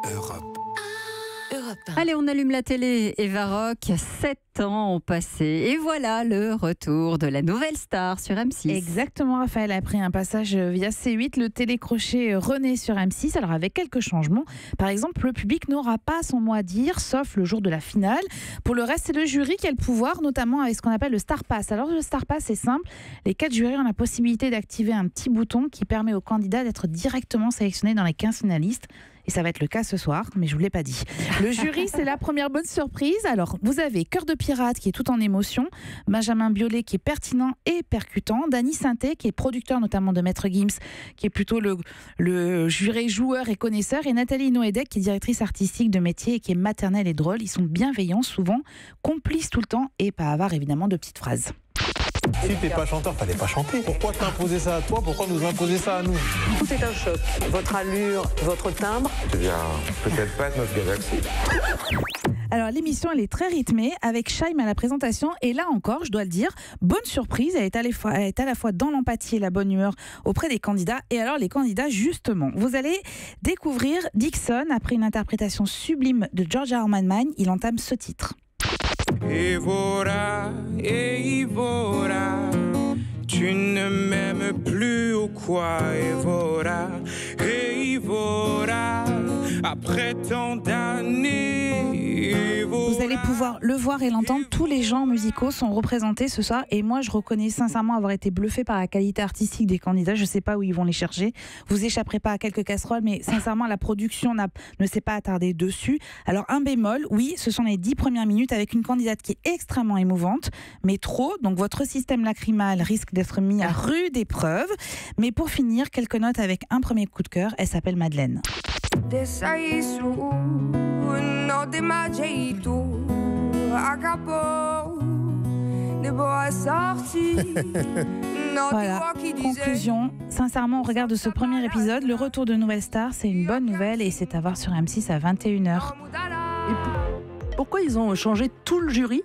Europe. Allez, on allume la télé. Eva Rock, 7 ans ont passé. Et voilà le retour de la nouvelle star sur M6. Exactement, Raphaël a pris un passage via C8. Le télécrochet renaît sur M6. Alors avec quelques changements. Par exemple, le public n'aura pas son mot à dire, sauf le jour de la finale. Pour le reste, c'est le jury qui a le pouvoir, notamment avec ce qu'on appelle le Star Pass. Alors le Star Pass, c'est simple. Les 4 jurys ont la possibilité d'activer un petit bouton qui permet aux candidats d'être directement sélectionnés dans les 15 finalistes. Et ça va être le cas ce soir, mais je ne vous l'ai pas dit. Le jury, c'est la première bonne surprise. Alors, vous avez Cœur de pirate qui est tout en émotion, Benjamin Biolay qui est pertinent et percutant, Dany Saintet qui est producteur notamment de Maître Gims, qui est plutôt le juré joueur et connaisseur, et Nathalie Noédec qui est directrice artistique de métier et qui est maternelle et drôle. Ils sont bienveillants, souvent complices tout le temps et pas avares évidemment de petites phrases. Si t'es pas chanteur, fallait pas chanter. Pourquoi t'imposer ça à toi? Pourquoi nous imposer ça à nous? Tout est un choc. Votre allure, votre timbre. Tu viens peut-être pas de notre galaxie. Alors l'émission elle est très rythmée avec Chaim à la présentation et là encore je dois le dire, bonne surprise, elle est à la fois dans l'empathie et la bonne humeur auprès des candidats. Et alors les candidats justement, vous allez découvrir Dixon après une interprétation sublime de George Harman, il entame ce titre. Evora, Evora, tu ne m'aimes plus ou quoi, Evora, Evora, après tant d'années, Evora. Vous allez pouvoir le voir et l'entendre, tous les genres musicaux sont représentés ce soir et moi je reconnais sincèrement avoir été bluffé par la qualité artistique des candidats, je ne sais pas où ils vont les chercher, vous échapperez pas à quelques casseroles mais sincèrement la production ne s'est pas attardée dessus. Alors un bémol, oui ce sont les 10 premières minutes avec une candidate qui est extrêmement émouvante mais trop, donc votre système lacrymal risque d'être mis à rude épreuve. Mais pour finir, quelques notes avec un premier coup de cœur, elle s'appelle Madeleine. Voilà, conclusion. Sincèrement, on regarde ce premier épisode. Le retour de Nouvelle Star, c'est une bonne nouvelle et c'est à voir sur M6 à 21h. Pourquoi ils ont changé tout le jury?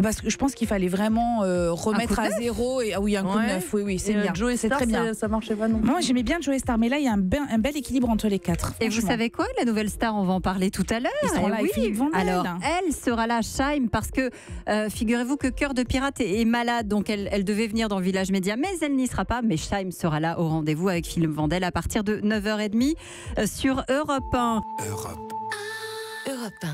Parce que je pense qu'il fallait vraiment remettre à zéro. Et, ah oui, un coup de neuf, oui, c'est bien. Joey c'est Star, très bien. Ça marchait pas non. Moi, j'aimais bien Joey Star, mais là, il y a un bel équilibre entre les 4. Et vous savez quoi, la nouvelle star, on va en parler tout à l'heure. Ils seront là avec Philippe Vandel. Alors, elle sera là, Chaim, parce que figurez-vous que Cœur de pirate est malade, donc elle devait venir dans Village Média, mais elle n'y sera pas. Mais Chaim sera là au rendez-vous avec Philippe Vandel à partir de 9h30 sur Europe 1. Europe. Europe 1.